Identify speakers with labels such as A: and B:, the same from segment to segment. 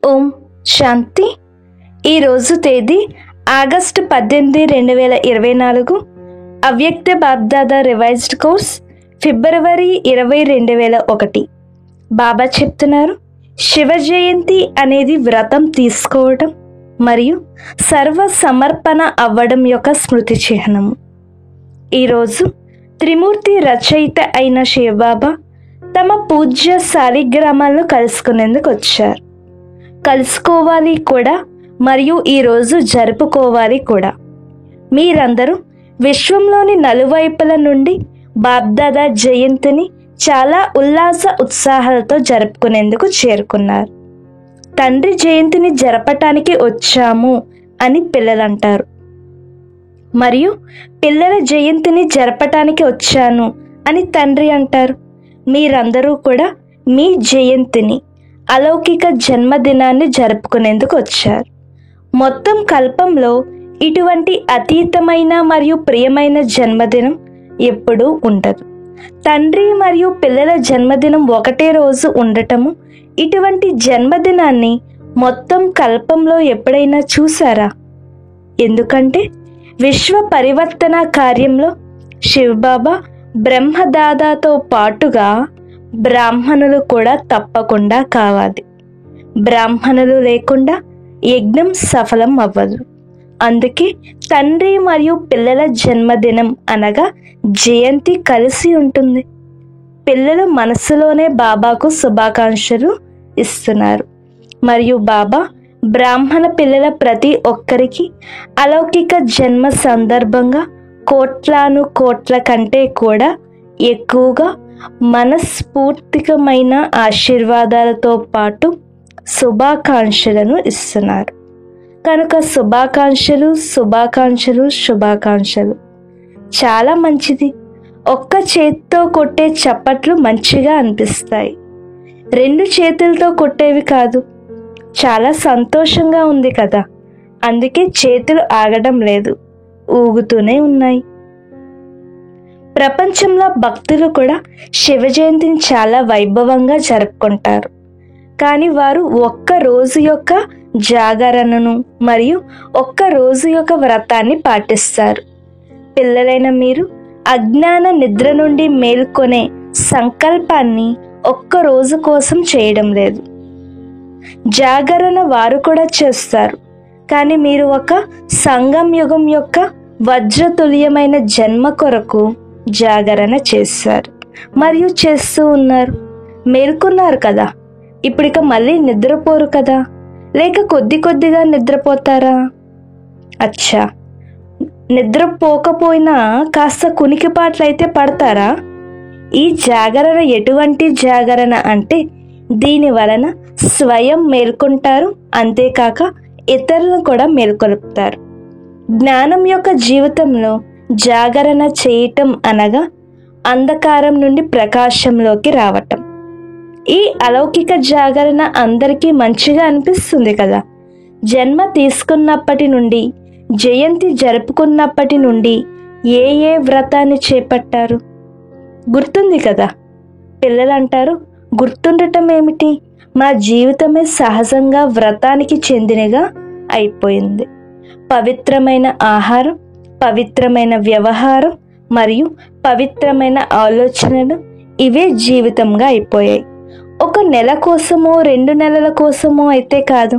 A: ఓం శాంతి. ఈరోజు తేదీ ఆగస్టు 18, 2024. అవ్యక్త బాబ్దాదా రివైజ్డ్ కోర్స్ ఫిబ్రవరి 20, 2001. బాబా చెప్తున్నారు, శివ జయంతి అనేది వ్రతం తీసుకోవడం మరియు సర్వ సమర్పణ అవ్వడం యొక్క స్మృతి చిహ్నము. ఈరోజు త్రిమూర్తి రచయిత అయిన శివబాబా తమ పూజ్య శాలిగ్రామాలను కలుసుకునేందుకు వచ్చారు. కలుసుకోవాలి కూడా మరియు ఈరోజు జరుపుకోవాలి కూడా. మీరందరూ విశ్వంలోని నలువైపుల నుండి బాబ్దాదా జయంతిని చాలా ఉల్లాస ఉత్సాహాలతో జరుపుకునేందుకు చేరుకున్నారు. తండ్రి జయంతిని జరపటానికి వచ్చాము అని పిల్లలంటారు, మరియు పిల్లల జయంతిని జరపటానికి వచ్చాను అని తండ్రి అంటారు. మీరందరూ కూడా మీ జయంతిని, అలౌకిక జన్మదినాన్ని జరుపుకునేందుకు వచ్చారు. మొత్తం కల్పంలో ఇటువంటి అతీతమైన మరియు ప్రియమైన జన్మదినం ఎప్పుడూ ఉండదు. తండ్రి మరియు పిల్లల జన్మదినం ఒకటే రోజు ఉండటము, ఇటువంటి జన్మదినాన్ని మొత్తం కల్పంలో ఎప్పుడైనా చూసారా? ఎందుకంటే విశ్వ పరివర్తన కార్యంలో శివబాబా బ్రహ్మదాదాతో పాటుగా బ్రాహ్మణులు కూడా తప్పకుండా కావాలి. బ్రాహ్మణులు లేకుండా యజ్ఞం సఫలం అవ్వదు. అందుకే తండ్రి మరియు పిల్లల జన్మదినం అనగా జయంతి కలిసి ఉంటుంది. పిల్లలు మనసులోనే బాబాకు శుభాకాంక్షలు ఇస్తున్నారు మరియు బాబా బ్రాహ్మణ పిల్లల ప్రతి ఒక్కరికి అలౌకిక జన్మ సందర్భంగా కోట్లాను కోట్ల కంటే కూడా ఎక్కువగా మనస్ఫూర్తికమైన ఆశీర్వాదాలతో పాటు శుభాకాంక్షలను ఇస్తున్నారు. కనుక శుభాకాంక్షలు శుభాకాంక్షలు శుభాకాంక్షలు. చాలా మంచిది. ఒక్క చేతితో కొట్టే చప్పట్లు మంచిగా అనిపిస్తాయి, 2 చేతులతో కొట్టేవి కాదు. చాలా సంతోషంగా ఉంది కదా, అందుకే చేతులు ఆగడం లేదు, ఊగుతూనే ఉన్నాయి. ప్రపంచంలో భక్తులు కూడా శివ జయంతిని చాలా వైభవంగా జరుపుకుంటారు. కానీ వారు ఒక్క రోజు యొక్క జాగరణను మరియు ఒక్క రోజు యొక్క వ్రతాన్ని పాటిస్తారు. పిల్లలైన మీరు అజ్ఞాన నిద్ర నుండి మేల్కొనే సంకల్పాన్ని ఒక్క రోజు కోసం చేయడం లేదు. జాగరణ వారు కూడా చేస్తారు, కానీ మీరు ఒక సంగం యుగం యొక్క వజ్రతుల్యమైన జన్మ కొరకు జాగరణ చేస్తారు మరియు చేస్తూ ఉన్నారు. మేల్కొన్నారు కదా, ఇప్పుడిక మళ్ళీ నిద్రపోరు కదా, లేక కొద్ది కొద్దిగా నిద్రపోతారా? అచ్చా, నిద్రపోకపోయినా కాస్త కునికిపాట్లయితే పడతారా? ఈ జాగరణ ఎటువంటి జాగరణ అంటే దీని వలన స్వయం మేల్కొంటారు, అంతేకాక ఇతరులను కూడా మేల్కొల్పుతారు. జ్ఞానం యొక్క జీవితంలో జాగరణ చేయటం అనగా అంధకారం నుండి ప్రకాశంలోకి రావటం. ఈ అలౌకిక జాగరణ అందరికీ మంచిగా అనిపిస్తుంది కదా. జన్మ తీసుకున్నప్పటి నుండి, జయంతి జరుపుకున్నప్పటి నుండి ఏ వ్రతాన్ని చేపట్టారు? గుర్తుంది కదా. పిల్లలు అంటారు, గుర్తుండటం ఏమిటి, మా జీవితమే సహజంగా వ్రతానికి చెందినగా అయిపోయింది. పవిత్రమైన ఆహారం, పవిత్రమైన వ్యవహారం మరియు పవిత్రమైన ఆలోచనలు ఇవే జీవితంగా అయిపోయాయి. 1 నెల కోసమో 2 నెలల కోసమో అయితే కాదు,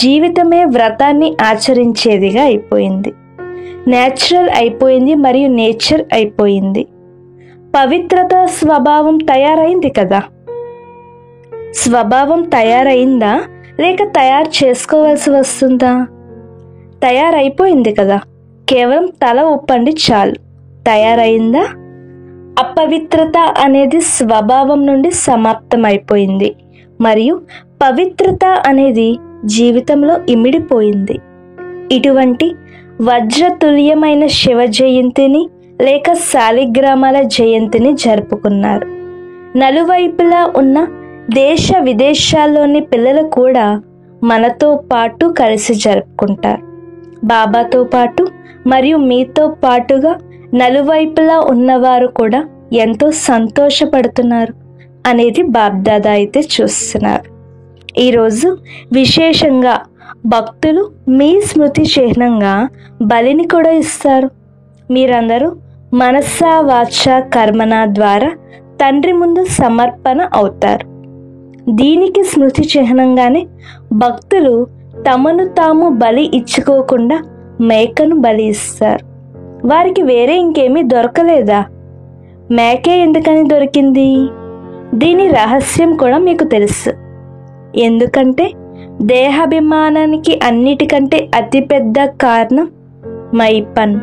A: జీవితమే వ్రతాన్ని ఆచరించేదిగా అయిపోయింది. నేచురల్ అయిపోయింది మరియు నేచర్ అయిపోయింది. పవిత్రత స్వభావం తయారైంది కదా. స్వభావం తయారైందా లేక తయారు చేసుకోవాల్సి వస్తుందా? తయారైపోయింది కదా. కేవలం తల ఊపండి చాలు, తయారైందా? అపవిత్రత అనేది స్వభావం నుండి సమాప్తమైపోయింది మరియు పవిత్రత అనేది జీవితంలో ఇమిడిపోయింది. ఇటువంటి వజ్రతుల్యమైన శివ జయంతిని లేక శాలిగ్రామాల జయంతిని జరుపుకున్నారు. నలువైపులా ఉన్న దేశ విదేశాల్లోని పిల్లలు కూడా మనతో పాటు కలిసి జరుపుకుంటారు. బాబాతో పాటు మరియు మీతో పాటుగా నలువైపులా ఉన్నవారు కూడా ఎంతో సంతోషపడుతున్నారు అనేది బాబ్దాదా అయితే చూస్తున్నారు. ఈరోజు విశేషంగా భక్తులు మీ స్మృతి చిహ్నంగా బలిని కూడా ఇస్తారు. మీరందరూ మనస్స వాచ కర్మణ ద్వారా తండ్రి ముందు సమర్పణ అవుతారు. దీనికి స్మృతి చిహ్నంగానే భక్తులు తమను తాము బలి ఇచ్చుకోకుండా మేకను బలి ఇస్తారు. వారికి వేరే ఇంకేమీ దొరకలేదా? మేకే ఎందుకని దొరికింది? దీని రహస్యం కూడా మీకు తెలుసు. ఎందుకంటే దేహాభిమానానికి అన్నిటికంటే అతిపెద్ద కారణం మైపన్,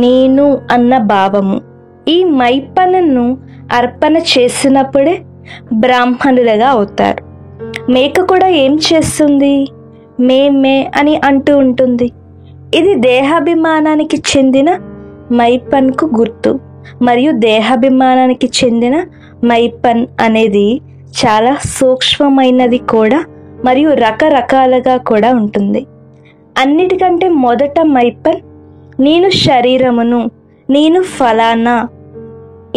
A: నేను అన్న భావము. ఈ మైపన్ను అర్పణ చేసినప్పుడే బ్రాహ్మణులుగా అవుతారు. మేక కూడా ఏం చేస్తుంది? మే అని అంటూ ఉంటుంది. ఇది దేహాభిమానానికి చెందిన మైపన్కు గుర్తు. మరియు దేహాభిమానానికి చెందిన మైపన్ అనేది చాలా సూక్ష్మమైనది కూడా మరియు రకరకాలుగా కూడా ఉంటుంది. అన్నిటికంటే మొదట మైపన్ నేను శరీరమును, నేను ఫలానా.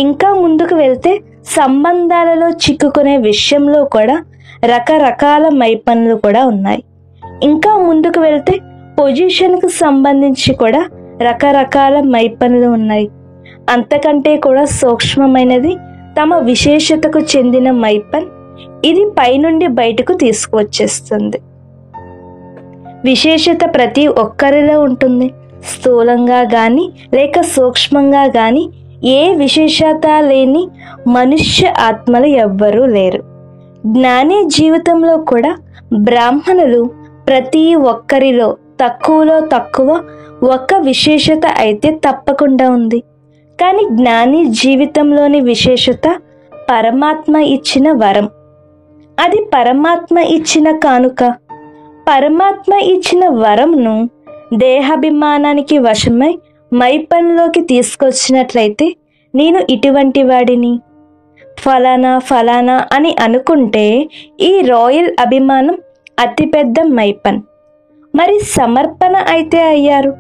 A: ఇంకా ముందుకు వెళ్తే సంబంధాలలో చిక్కుకునే విషయంలో కూడా రకరకాల మైపన్లు కూడా ఉన్నాయి. ఇంకా ముందుకు వెళ్తే పొజిషన్కు సంబంధించి కూడా రకరకాల మైపన్లు ఉన్నాయి. అంతకంటే కూడా సూక్ష్మమైనది తమ విశేషతకు చెందిన మైపన్. ఇది పైనుండి బయటకు తీసుకువచ్చేస్తుంది. విశేషత ప్రతి ఒక్కరిలో ఉంటుంది. స్థూలంగా కానీ లేక సూక్ష్మంగా కానీ ఏ విశేషత లేని మనుష్య ఆత్మలు ఎవ్వరూ లేరు. జ్ఞాని జీవితంలో కూడా బ్రాహ్మణులు ప్రతి ఒక్కరిలో తక్కువలో తక్కువ ఒక విశేషత అయితే తప్పకుండా ఉంది. కానీ జ్ఞాని జీవితంలోని విశేషత పరమాత్మ ఇచ్చిన వరం. అది పరమాత్మ ఇచ్చిన కానుక. పరమాత్మ ఇచ్చిన వరంను దేహాభిమానానికి వశమై మైపన్లోకి తీసుకొచ్చినట్లయితే నేను ఇటువంటి వాడిని, ఫలానా ఫలానా అని అనుకుంటే ఈ రాయల్ అభిమానం అతిపెద్ద మైపన్. మరి సమర్పణ అయితే అయ్యారు,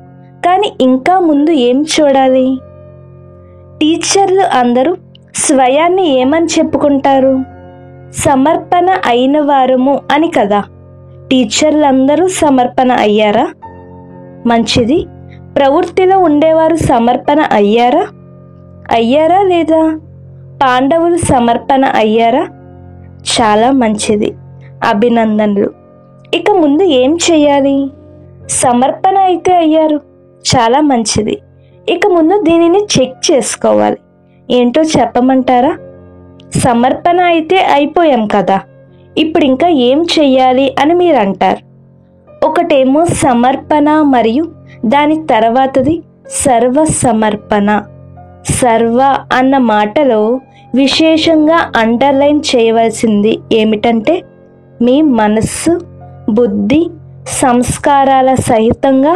A: కానీ ఇంకా ముందు ఏం చూడాలి? టీచర్లు అందరూ స్వయాన్ని ఏమని చెప్పుకుంటారు? సమర్పణ అయిన వారము అని కదా. టీచర్లందరూ సమర్పణ అయ్యారా? మంచిది. ప్రవృత్తిలో ఉండేవారు సమర్పణ అయ్యారా లేదా? పాండవులు సమర్పణ అయ్యారా? చాలా మంచిది, అభినందనలు. ఇక ముందు ఏం చేయాలి? సమర్పణ అయితే అయ్యారు, చాలా మంచిది. ఇక ముందు దీనిని చెక్ చేసుకోవాలి. ఏంటో చెప్పమంటారా? సమర్పణ అయితే అయిపోయాం కదా, ఇప్పుడు ఇంకా ఏం చెయ్యాలి అని మీరు అంటారు. ఒకటేమో సమర్పణ మరియు దాని తర్వాతది సర్వ సమర్పణ. సర్వ అన్న మాటలో విశేషంగా అండర్లైన్ చేయవలసింది ఏమిటంటే మీ మనస్సు, బుద్ధి, సంస్కారాల సహితంగా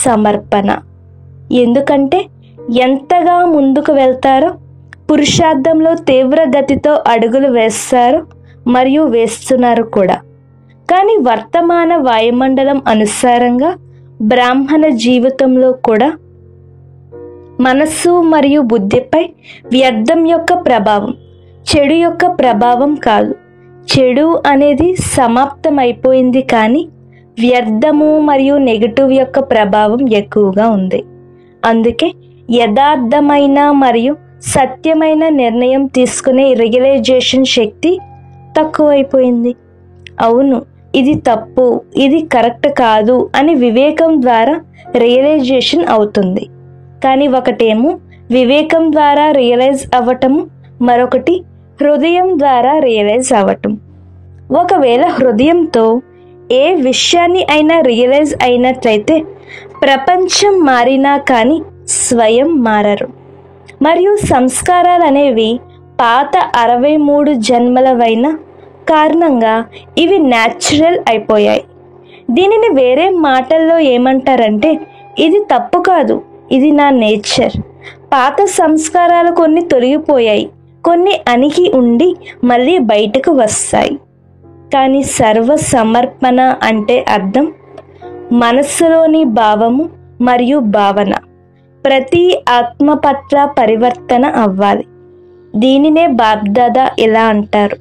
A: సమర్పణ. ఎందుకంటే ఎంతగా ముందుకు వెళ్తారో, పురుషార్థంలో తీవ్ర గతితో అడుగులు వేస్తారు మరియు వేస్తున్నారు కూడా. కానీ వర్తమాన వాయుమండలం అనుసారంగా బ్రాహ్మణ జీవితంలో కూడా మనస్సు మరియు బుద్ధిపై వ్యర్థం యొక్క ప్రభావం, చెడు యొక్క ప్రభావం కాదు. చెడు అనేది సమాప్తమైపోయింది, కానీ వ్యర్థము మరియు నెగటివ్ యొక్క ప్రభావం ఎక్కువగా ఉంది. అందుకే యథార్థమైన మరియు సత్యమైన నిర్ణయం తీసుకునే రియలైజేషన్ శక్తి తక్కువైపోయింది. అవును, ఇది తప్పు, ఇది కరెక్ట్ కాదు అని వివేకం ద్వారా రియలైజేషన్ అవుతుంది. కానీ ఒకటేమో వివేకం ద్వారా రియలైజ్ అవ్వటము, మరొకటి హృదయం ద్వారా రియలైజ్ అవ్వటం. ఒకవేళ హృదయంతో ఏ విషయాన్ని అయినా రియలైజ్ అయినట్లయితే ప్రపంచం మారినా కానీ స్వయం మారరు. మరియు సంస్కారాలు అనేవి పాత 63 జన్మలవైన కారణంగా ఇవి న్యాచురల్ అయిపోయాయి. దీనిని వేరే మాటల్లో ఏమంటారంటే ఇది తప్పు కాదు, ఇది నా నేచర్. పాత సంస్కారాలు కొన్ని తొలగిపోయాయి, కొన్ని అణిగి ఉండి మళ్ళీ బయటకు వస్తాయి. కానీ సర్వ సమర్పణ అంటే అర్థం మనస్సులోని భావము మరియు భావన ప్రతి ఆత్మ పట్ల పరివర్తన అవ్వాలి. దీనినే బాప్దాదా ఇలా అంటారు,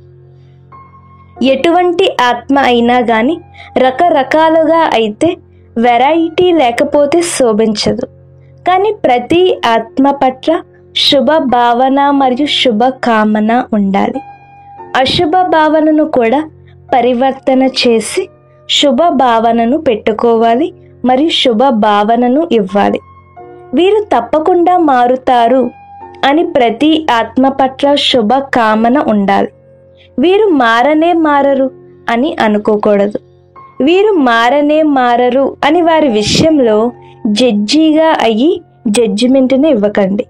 A: ఎటువంటి ఆత్మ అయినా కానీ రకరకాలుగా అయితే వెరైటీ లేకపోతే శోభించదు. కానీ ప్రతి ఆత్మ పట్ల శుభ భావన మరియు శుభ కామన ఉండాలి. అశుభ భావనను కూడా పరివర్తన చేసి శుభ భావనను పెట్టుకోవాలి మరియు శుభ భావనను ఇవ్వాలి. వీరు తప్పకుండా మారుతారు అని ప్రతి ఆత్మ పట్ల శుభ కామన ఉండాలి. వీరు మారనే మారరు అని అనుకోకూడదు. వీరు మారనే మారరు అని వారి విషయంలో జడ్జిగా అయ్యి జడ్జిమెంట్ని ఇవ్వకండి.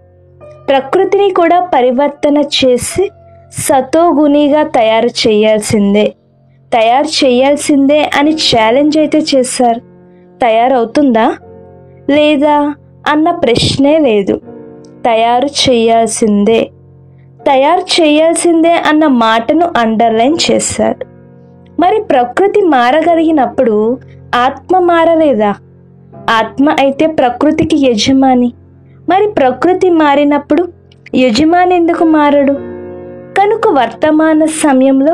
A: ప్రకృతిని కూడా పరివర్తన చేసి సతోగుణిగా తయారు చేయాల్సిందే అని ఛాలెంజ్ అయితే చేశారు. తయారవుతుందా లేదా అన్న ప్రశ్నే లేదు. తయారు చేయాల్సిందే అన్న మాటను అండర్లైన్ చేశారు. మరి ప్రకృతి మారగలిగినప్పుడు ఆత్మ మారలేదా? ఆత్మ అయితే ప్రకృతికి యజమాని. మరి ప్రకృతి మారినప్పుడు యజమాని ఎందుకు మారడు? కనుక వర్తమాన సమయంలో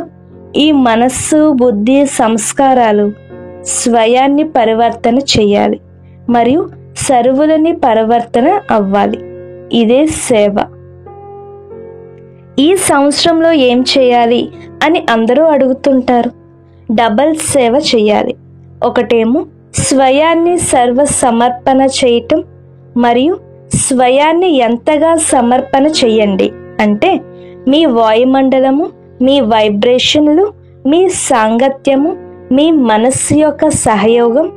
A: ఈ మనస్సు, బుద్ధి, సంస్కారాలు స్వయాన్ని పరివర్తన చేయాలి మరియు సర్వులని పరివర్తన అవ్వాలి. ఇదే సేవ. ఈ సంవత్సరంలో ఏం చేయాలి అని అందరూ అడుగుతుంటారు. డబల్ సేవ చేయాలి. ఒకటేమో స్వయాన్ని సర్వ సమర్పణ చేయటం మరియు స్వయాన్ని ఎంతగా సమర్పణ చెయ్యండి అంటే మీ వాయుమండలము, మీ వైబ్రేషన్లు, మీ సాంగత్యము, మీ మనస్సు యొక్క సహయోగం,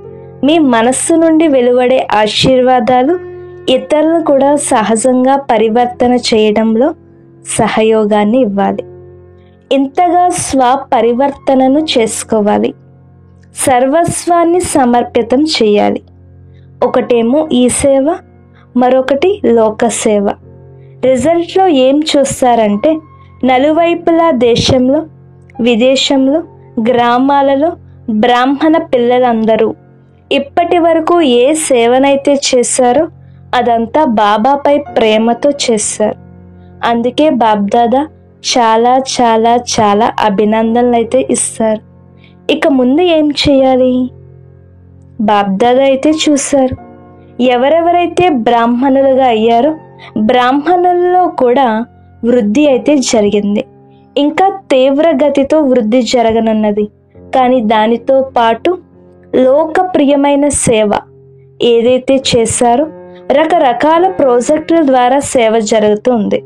A: మీ మనస్సు నుండి వెలువడే ఆశీర్వాదాలు ఇతరులను కూడా సహజంగా పరివర్తన చేయడంలో సహయోగాన్ని ఇవ్వాలి. ఇంతగా స్వపరివర్తనను చేసుకోవాలి. సర్వస్వాన్ని సమర్పితం చేయాలి. ఒకటేమో ఈ సేవ, మరొకటి లోక సేవ. రిజల్ట్లో ఏం చూస్తారంటే నలువైపులా దేశంలో, విదేశంలో, గ్రామాలలో బ్రాహ్మణ పిల్లలందరూ ఇప్పటి వరకు ఏ సేవనైతే చేశారో అదంతా బాబాపై ప్రేమతో చేశారు. అందుకే బాబ్దాదా చాలా చాలా చాలా అభినందనలు అయితే ఇస్తారు. ఇక ముందు ఏం చేయాలి? బాబ్దాదా అయితే చూశారు. ఎవరెవరైతే బ్రాహ్మణులుగా అయ్యారో బ్రాహ్మణుల్లో కూడా వృద్ధి అయితే జరిగింది. ఇంకా తీవ్ర గతితో వృద్ధి జరగనున్నది. కానీ దానితో పాటు లోకప్రియమైన సేవ ఏదైతే చేశారో రకరకాల ప్రాజెక్టుల ద్వారా సేవ జరుగుతుంది.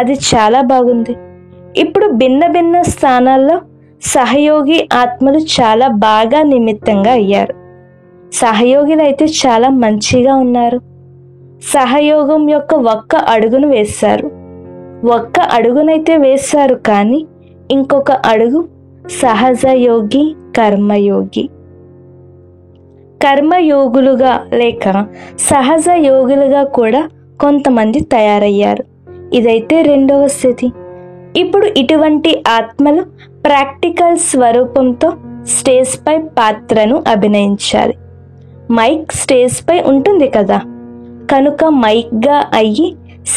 A: అది చాలా బాగుంది. ఇప్పుడు భిన్న భిన్న స్థానాల్లో సహయోగి ఆత్మలు చాలా బాగా నిమిత్తంగా అయ్యారు. సహయోగులు అయితే చాలా మంచిగా ఉన్నారు. సహయోగం యొక్క ఒక్క అడుగును వేశారు. ఒక్క అడుగునైతే వేశారు, కానీ ఇంకొక అడుగు సహజయోగి, కర్మయోగులుగా లేక సహజ యోగులుగా కూడా కొంతమంది తయారయ్యారు. ఇదైతే రెండవ స్థితి. ఇప్పుడు ఇటువంటి ఆత్మలు ప్రాక్టికల్ స్వరూపంతో స్టేజ్ పై పాత్రను అభినయించాలి. మైక్ స్టేజ్ పై ఉంటుంది కదా, కనుక మైక్గా అయ్యి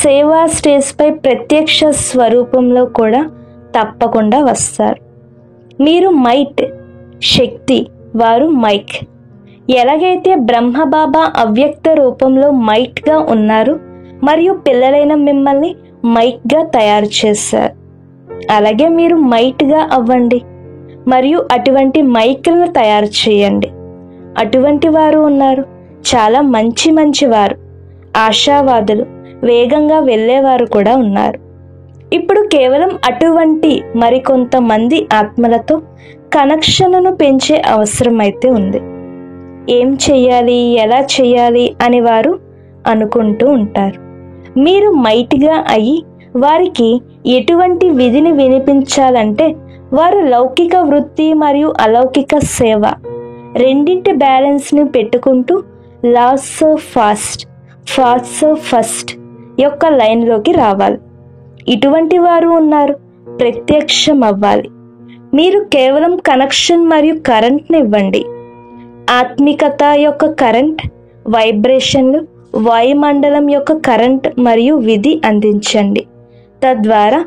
A: సేవా స్టేజ్ పై ప్రత్యక్ష స్వరూపంలో కూడా తప్పకుండా వస్తారు. మీరు మైట్ శక్తి, వారు మైక్. ఎలాగైతే బ్రహ్మబాబా అవ్యక్త రూపంలో మైట్గా ఉన్నారు మరియు పిల్లలైన మిమ్మల్ని మైక్గా తయారు చేశారు, అలాగే మీరు మైట్గా అవ్వండి మరియు అటువంటి మైక్లను తయారు చేయండి. అటువంటి వారు ఉన్నారు, చాలా మంచి వారు, ఆశావాదులు, వేగంగా వెళ్ళేవారు కూడా ఉన్నారు. ఇప్పుడు కేవలం అటువంటి మరికొంతమంది ఆత్మలతో కనెక్షన్ను పెంచే అవసరం అయితే ఉంది. ఏం చెయ్యాలి, ఎలా చెయ్యాలి అని వారు అనుకుంటూ ఉంటారు. మీరు మైట్గా అయ్యి వారికి ఎటువంటి విధిని వినిపించాలంటే వారు లౌకిక వృత్తి మరియు అలౌకిక సేవ రెండింటి బ్యాలెన్స్ని పెట్టుకుంటూ లాస్ ఆఫ్ ఫస్ట్ యొక్క లైన్లోకి రావాలి. ఇటువంటి వారు ఉన్నారు, ప్రత్యక్షం అవ్వాలి. మీరు కేవలం కనెక్షన్ మరియు కరెంట్ని ఇవ్వండి. ఆత్మికత యొక్క కరెంట్, వైబ్రేషన్లు, వాయుమండలం యొక్క కరెంట్ మరియు విధి అందించండి. తద్వారా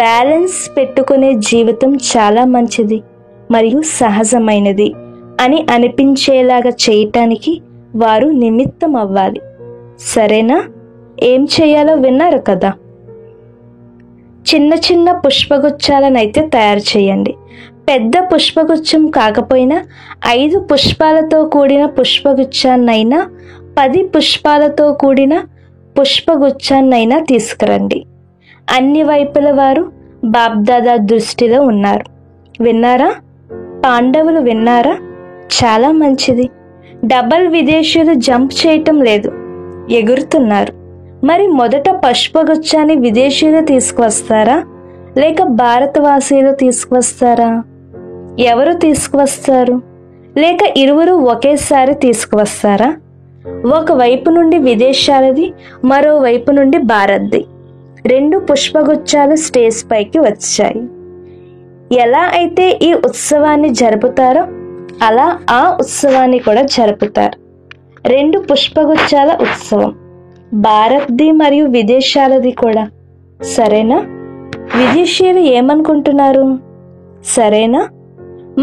A: బ్యాలెన్స్ పెట్టుకునే జీవితం చాలా మంచిది. మరియు సహజమైనది అని అనిపించేలాగా చేయటానికి వారు నిమిత్తం అవ్వాలి. సరేనా? ఏం చేయాలో విన్నారు కదా. చిన్న చిన్న పుష్పగుచ్చాలనైతే తయారు చేయండి. పెద్ద పుష్పగుచ్చం కాకపోయినా 5 పుష్పాలతో కూడిన పుష్పగుచ్చాన్నైనా 10 పుష్పాలతో కూడిన పుష్పగుచ్చాన్నైనా తీసుకురండి. అన్ని వైపుల వారు బాబ్దాదా దృష్టిలో ఉన్నారు. విన్నారా? పాండవులు విన్నారా? చాలా మంచిది. డబల్ విదేశీయులు జంప్ చేయటం లేదు, ఎగురుతున్నారు. మరి మొదట పుష్పగుచ్చాన్ని విదేశీయులు తీసుకువస్తారా లేక భారతవాసీలు తీసుకువస్తారా? ఎవరు తీసుకువస్తారు? లేక ఇరువురు ఒకేసారి తీసుకువస్తారా? ఒకవైపు నుండి విదేశాలది, మరోవైపు నుండి భారత్ది. 2 పుష్పగుచ్చాలు స్టేజ్ పైకి వచ్చాయి. ఎలా అయితే ఈ ఉత్సవాన్ని జరుపుతారో అలా ఆ ఉత్సవాన్ని కూడా జరుపుతారు. 2 పుష్పగుచ్చాల ఉత్సవం, భారత్ది మరియు విదేశాలది కూడా. సరేనా? విదేశీయులు ఏమనుకుంటున్నారు? సరేనా?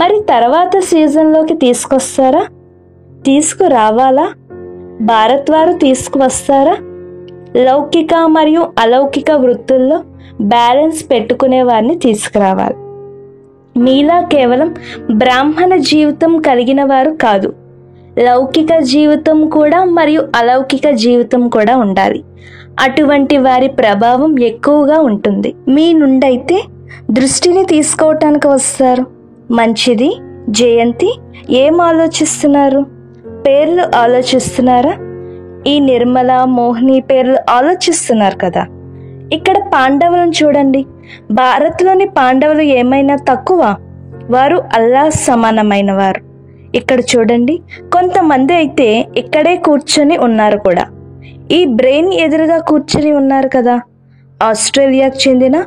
A: మరి తర్వాత సీజన్లోకి తీసుకొస్తారా? తీసుకురావాలా? భారత్ వారు తీసుకువస్తారా? లౌకిక మరియు అలౌకిక వృత్తుల్లో బ్యాలెన్స్ పెట్టుకునే వారిని తీసుకురావాలి. మీలా కేవలం బ్రాహ్మణ జీవితం కలిగిన వారు కాదు, లౌకిక జీవితం కూడా మరియు అలౌకిక జీవితం కూడా ఉండాలి. అటువంటి వారి ప్రభావం ఎక్కువగా ఉంటుంది. మీ నుండైతే దృష్టిని తీసుకోవటానికి వస్తారు. మంచిది. జయంతి, ఏం ఆలోచిస్తున్నారు? పేర్లు ఆలోచిస్తున్నారా? ఈ నిర్మల, మోహిని పేర్లు ఆలోచిస్తున్నారు కదా. ఇక్కడ పాండవులను చూడండి. భారత్లోని పాండవులు ఏమైనా తక్కువ? వారు అల్లా సమానమైన వారు. ఇక్కడ చూడండి, కొంతమంది అయితే ఇక్కడే కూర్చొని ఉన్నారు కూడా. ఈ బ్రెయిన్ ఎదురుగా కూర్చొని ఉన్నారు కదా. ఆస్ట్రేలియాకు చెందిన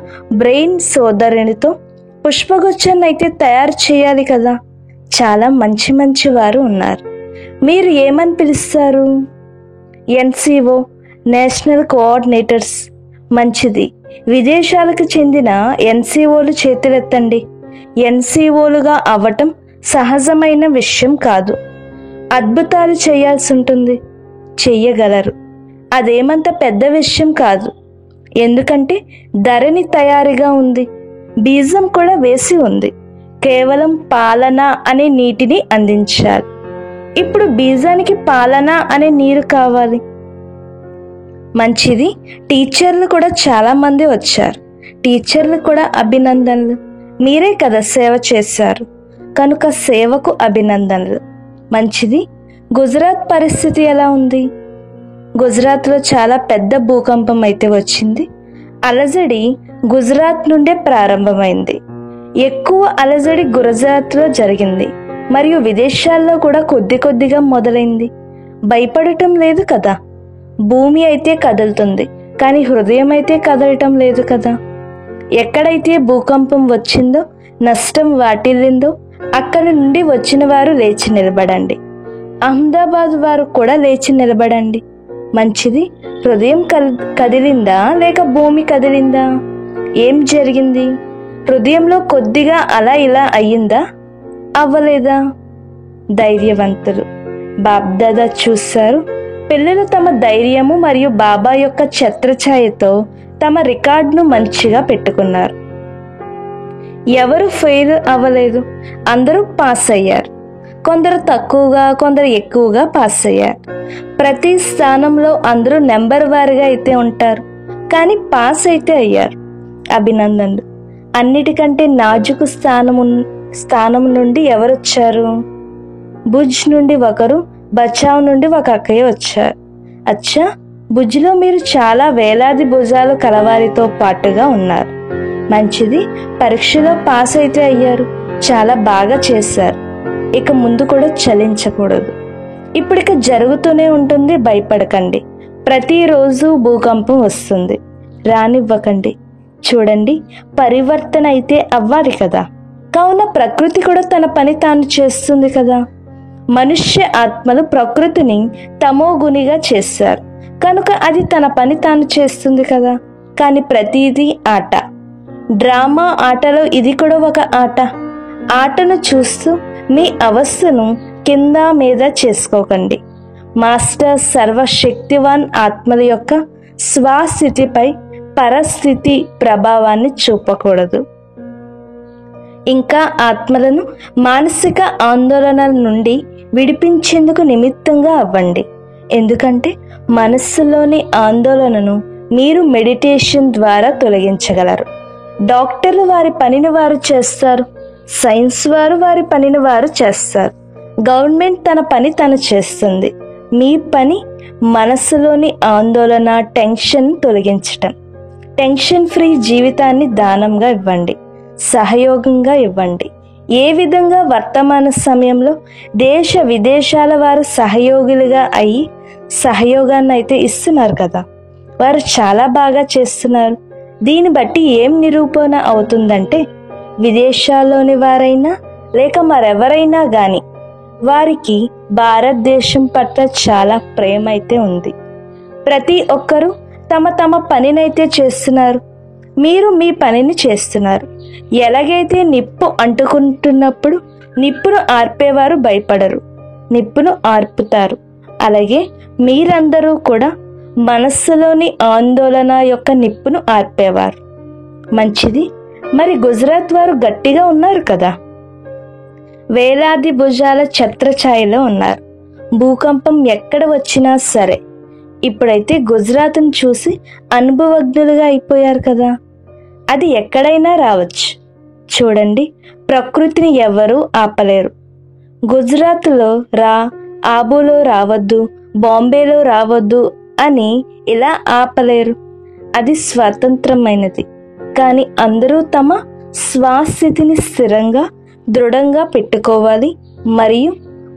A: బ్రెయిన్ సోదరునితో పుష్పగుచ్చాన్ని అయితే తయారు చేయాలి కదా. చాలా మంచి మంచి వారు ఉన్నారు. మీరు ఏమని పిలుస్తారు? NCO, national coordinators. మంచిది. విదేశాలకు చెందిన NCOలు చేతులెత్తండి. NCOలుగా అవ్వటం సహజమైన విషయం కాదు. అద్భుతాలు చేయాల్సి ఉంటుంది. చెయ్యగలరు. అదేమంత పెద్ద విషయం కాదు. ఎందుకంటే ధరణి తయారుగా ఉంది, బీజం కూడా వేసి ఉంది. కేవలం పాలన అనే నీటిని అందించాలి. ఇప్పుడు బీజానికి పాలన అనే నీరు కావాలి. మంచిది. టీచర్లు కూడా చాలా మంది వచ్చారు. టీచర్లు కూడా అభినందనలు. మీరే కదా సేవ చేశారు, కనుక సేవకు అభినందనలు. మంచిది. గుజరాత్ పరిస్థితి ఎలా ఉంది? గుజరాత్లో చాలా పెద్ద భూకంపం అయితే వచ్చింది. అలజడి గుజరాత్ నుండే ప్రారంభమైంది. ఎక్కువ అలజడి గుజరాత్లో జరిగింది మరియు విదేశాల్లో కూడా కొద్ది కొద్దిగా మొదలైంది. భయపడటం లేదు కదా. భూమి అయితే కదులుతుంది, కానీ హృదయం అయితే కదలటం లేదు కదా. ఎక్కడైతే భూకంపం వచ్చిందో, నష్టం వాటిల్లిందో అక్కడి నుండి వచ్చిన వారు లేచి నిలబడండి. అహ్మదాబాద్ వారు కూడా లేచి నిలబడండి. మంచిది. హృదయం కదిలిందా లేక భూమి కదిలిందా? ఏం జరిగింది? హృదయంలో కొద్దిగా అలా ఇలా అయ్యిందా? అవ్వలేదా? ధైర్యవంతులు. బాబ్దాదా చూశారు. పిల్లలు తమ ధైర్యము మరియు బాబా యొక్క ఛత్రఛాయతో తమ రికార్డును మంచిగా పెట్టుకున్నారు. ఎవరు ఫెయిల్ అవ్వలేదు, అందరూ పాస్ అయ్యారు. కొందరు తక్కువగా, కొందరు ఎక్కువగా పాస్ అయ్యారు. ప్రతి స్థానంలో అందరూ నెంబర్ వారీగా అయితే ఉంటారు, కానీ పాస్ అయితే అయ్యారు. అభినందనలు. అన్నిటికంటే నాజుకు స్థానం నుండి ఎవరొచ్చారు? భుజ్ నుండి ఒకరు, బచావ్ నుండి ఒక అక్కయ్య వచ్చారు. అచ్చా, భుజ్లో మీరు చాలా వేలాది భుజాలు కలవారితో పాటుగా ఉన్నారు. మంచిది. పరీక్షలో పాస్ అయితే అయ్యారు. చాలా బాగా చేశారు. ఇక ముందు కూడా చలించకూడదు. ఇక జరుగుతూనే ఉంటుంది. భయపడకండి. ప్రతిరోజు భూకంపం వస్తుంది, రానివ్వకండి. చూడండి, పరివర్తన అయితే అవ్వాలి కదా. కావున ప్రకృతి కూడా తన పని తాను చేస్తుంది కదా. మనుష్య ఆత్మలు ప్రకృతిని తమోగుణిగా చేశారు, కనుక అది తన పని తాను చేస్తుంది కదా. కానీ ప్రతిదీ ఆట, డ్రామా ఆటలో ఇది కూడా ఒక ఆట. ఆటను చూస్తూ మీ అవస్థను కింద మీద చేసుకోకండి. మాస్టర్ సర్వశక్తివాన్ ఆత్మల యొక్క స్వస్థితిపై పరస్థితి ప్రభావాన్ని చూపకూడదు. ఇంకా ఆత్మలను మానసిక ఆందోళనల నుండి విడిపించేందుకు నిమిత్తంగా అవ్వండి. ఎందుకంటే మనస్సులోని ఆందోళనను మీరు మెడిటేషన్ ద్వారా తొలగించగలరు. డాక్టర్లు వారి పనిని వారు చేస్తారు, సైన్స్ వారు వారి పనిని వారు చేస్తారు, గవర్నమెంట్ తన పని తను చేస్తుంది. మీ పని మనస్సులోని ఆందోళన, టెన్షన్ తొలగించటం. టెన్షన్ ఫ్రీ జీవితాన్ని దానంగా ఇవ్వండి, సహయోగంగా ఇవ్వండి. ఏ విధంగా వర్తమాన సమయంలో దేశ విదేశాల వారు సహయోగులుగా అయ్యి సహయోగాన్ని అయితే ఇస్తున్నారు కదా, వారు చాలా బాగా చేస్తున్నారు. దీన్ని బట్టి ఏం నిరూపణ అవుతుందంటే విదేశాల్లోని వారైనా లేక మరెవరైనా కానీ వారికి భారతదేశం పట్ల చాలా ప్రేమ అయితే ఉంది. ప్రతి ఒక్కరూ తమ తమ పనినైతే చేస్తున్నారు, మీరు మీ పనిని చేస్తున్నారు. ఎలాగైతే నిప్పు అంటుకుంటున్నప్పుడు నిప్పును ఆర్పేవారు భయపడరు, నిప్పును ఆర్పుతారు. అలాగే మీరందరూ కూడా మనస్సులోని ఆందోళన యొక్క నిప్పును ఆర్పేవారు. మంచిది. మరి గుజరాత్ వారు గట్టిగా ఉన్నారు కదా, వేలాది భుజాల ఛత్రఛాయలో ఉన్నారు. భూకంపం ఎక్కడ వచ్చినా సరే ఇప్పుడైతే గుజరాత్ను చూసి అనుభవజ్ఞులుగా అయిపోయారు కదా. అది ఎక్కడైనా రావచ్చు. చూడండి, ప్రకృతిని ఎవరూ ఆపలేరు. గుజరాత్లో రా, ఆబులో రావద్దు, బాంబేలో రావద్దు అని ఇలా ఆపలేరు. అది స్వతంత్రమైనది. కానీ అందరూ తమ స్వస్థితిని స్థిరంగా దృఢంగా పెట్టుకోవాలి మరియు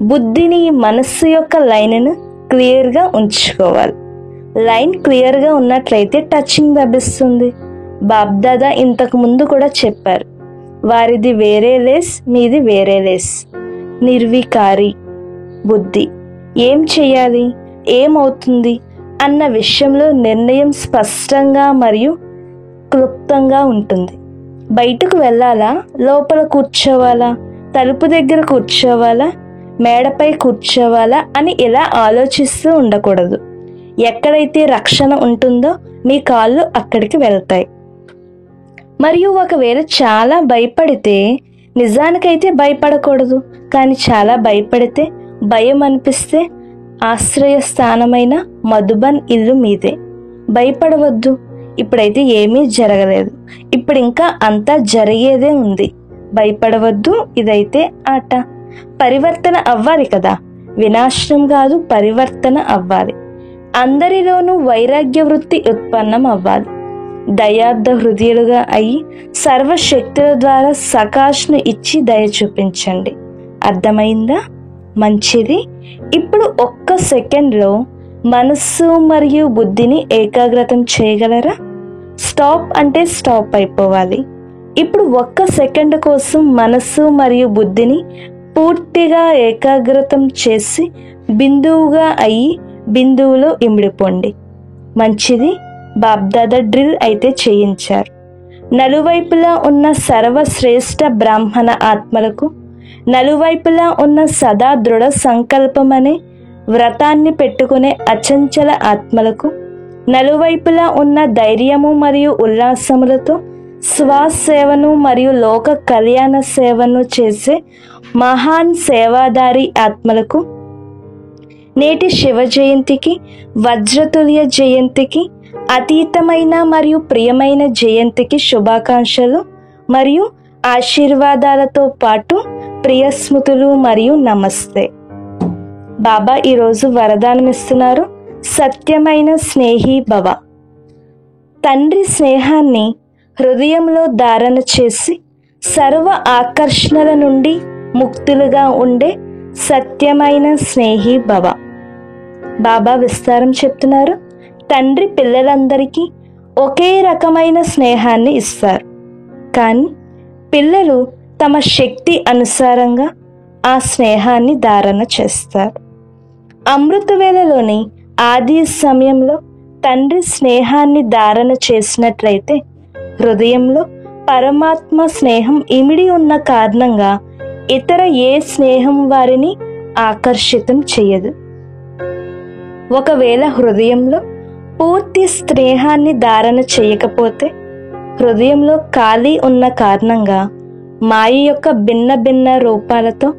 A: బుద్ధిని, మనస్సు యొక్క లైన్ను క్లియర్గా ఉంచుకోవాలి. లైన్ క్లియర్గా ఉన్నట్లయితే టచింగ్ లభిస్తుంది. బాబ్దాదా ఇంతకు ముందు కూడా చెప్పారు, వారిది వేరే లేస్, మీది వేరే లేస్. నిర్వికారి బుద్ధి. ఏం చేయాలి, ఏమవుతుంది అన్న విషయంలో నిర్ణయం స్పష్టంగా మరియు క్లుప్తంగా ఉంటుంది. బయటకు వెళ్ళాలా, లోపల కూర్చోవాలా, తలుపు దగ్గర కూర్చోవాలా, మేడపై కూర్చోవాలా అని ఇలా ఆలోచిస్తూ ఉండకూడదు. ఎక్కడైతే రక్షణ ఉంటుందో మీ కాళ్ళు అక్కడికి వెళ్తాయి. మరియు ఒకవేళ చాలా భయపడితే, నిజానికైతే భయపడకూడదు, కానీ చాలా భయపడితే, భయం అనిపిస్తే ఆశ్రయ స్థానమైన మధుబన్ ఇల్లు మీదే. భయపడవద్దు. ఇప్పుడైతే ఏమీ జరగలేదు, ఇప్పుడు ఇంకా అంతా జరిగేదే ఉంది. భయపడవద్దు. ఇదైతే ఆట. పరివర్తన అవ్వాలి కదా, వినాశనం కాదు, పరివర్తన అవ్వాలి. అందరిలోనూ వైరాగ్య వృత్తి ఉత్పన్నం అవ్వాలి. దయార్థ హృదయులుగా అయి సర్వశక్తుల ద్వారా సకాష్ను ఇచ్చి దయ చూపించండి. అర్థమైందా? మంచిది. ఇప్పుడు ఒక్క సెకండ్లో మనస్సు మరియు బుద్ధిని ఏకాగ్రతం చేయగలరా? స్టాప్ అంటే స్టాప్ అయిపోవాలి. ఇప్పుడు ఒక్క సెకండ్ కోసం మనస్సు మరియు బుద్ధిని పూర్తిగా ఏకాగ్రతం చేసి బిందువుగా అయ్యి బిందువులో ఇమిడిపోండి. మంచిది. బాబ్దాదా డ్రిల్ అయితే చేయించారు. నలువైపులా ఉన్న సర్వశ్రేష్ఠ బ్రాహ్మణ ఆత్మలకు, నలువైపులా ఉన్న సదా దృఢ సంకల్పమనే వ్రతాన్ని పెట్టుకునే అచంచల ఆత్మలకు, నలువైపులా ఉన్న ధైర్యము మరియు ఉల్లాసములతో స్వసేవను మరియు లోక కళ్యాణ సేవను చేసే మహాన్ సేవాదారి ఆత్మలకు, నేటి శివ జయంతికి, వజ్రతుల్య జయంతికి, అతీతమైన మరియు ప్రియమైన జయంతికి శుభాకాంక్షలు మరియు ఆశీర్వాదాలతో పాటు ప్రియ స్మృతులు మరియు నమస్తే. బాబా ఈరోజు వరదానం ఇస్తున్నారు. సత్యమైన స్నేహి భవ. తండ్రి స్నేహాన్ని హృదయంలో ధారణ చేసి సర్వ ఆకర్షణల నుండి ముక్తులుగా ఉండే సత్యమైన స్నేహి భవ. బాబా విస్తారం చెప్తున్నారు. తండ్రి పిల్లలందరికీ ఒకే రకమైన స్నేహాన్ని ఇస్తారు, కానీ పిల్లలు తమ శక్తి అనుసారంగా ఆ స్నేహాన్ని ధారణ చేస్తారు. అమృత వేళలోని ఆది సమయంలో తండ్రి స్నేహాన్ని ధారణ చేసినట్లయితే హృదయంలో పరమాత్మ స్నేహం ఇమిడి ఉన్న కారణంగా ఇతర ఏ స్నేహం వారిని ఆకర్షితం చేయదు. ఒకవేళ హృదయంలో పూర్తి స్నేహాన్ని ధారణ చేయకపోతే హృదయంలో ఖాళీ ఉన్న కారణంగా మాయ యొక్క భిన్న భిన్న రూపాలతో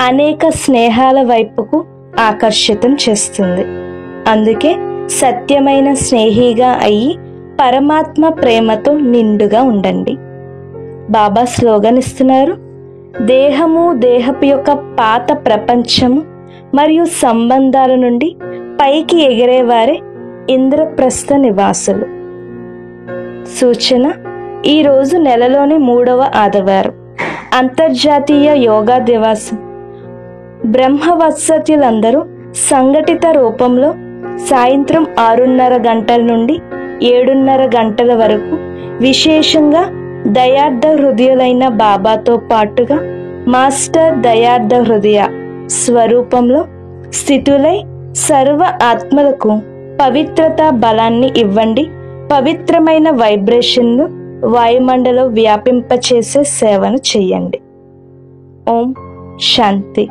A: అనేక స్నేహాల వైపుకు ఆకర్షితం చేస్తుంది. అందుకే సత్యమైన స్నేహిగా అయ్యి పరమాత్మ ప్రేమతో నిండుగా ఉండండి. బాబా స్లోగన్ ఇస్తున్నారు: దేహము, దేహపు యొక్క పాత ప్రపంచము మరియు సంబంధాల నుండి పైకి ఎగిరేవారే ఇంద్రప్రస్థ నివాసులు. సూచన: ఈరోజు నెలలోని 3వ ఆదివారం, అంతర్జాతీయ యోగా దివాసం. బ్రహ్మవత్సత్యులందరూ సంఘటిత రూపంలో సాయంత్రం 6:30 గంటల నుండి 7:30 గంటల వరకు విశేషంగా దయార్థ హృదయులైన బాబాతో పాటుగా మాస్టర్ దయార్థ హృదయ స్వరూపంలో స్థితులై సర్వ ఆత్మలకు పవిత్రత బలాన్ని ఇవ్వండి. పవిత్రమైన వైబ్రేషన్ను వాయుమండలం వ్యాపింపచేసే సేవను చెయ్యండి. ఓం శాంతి.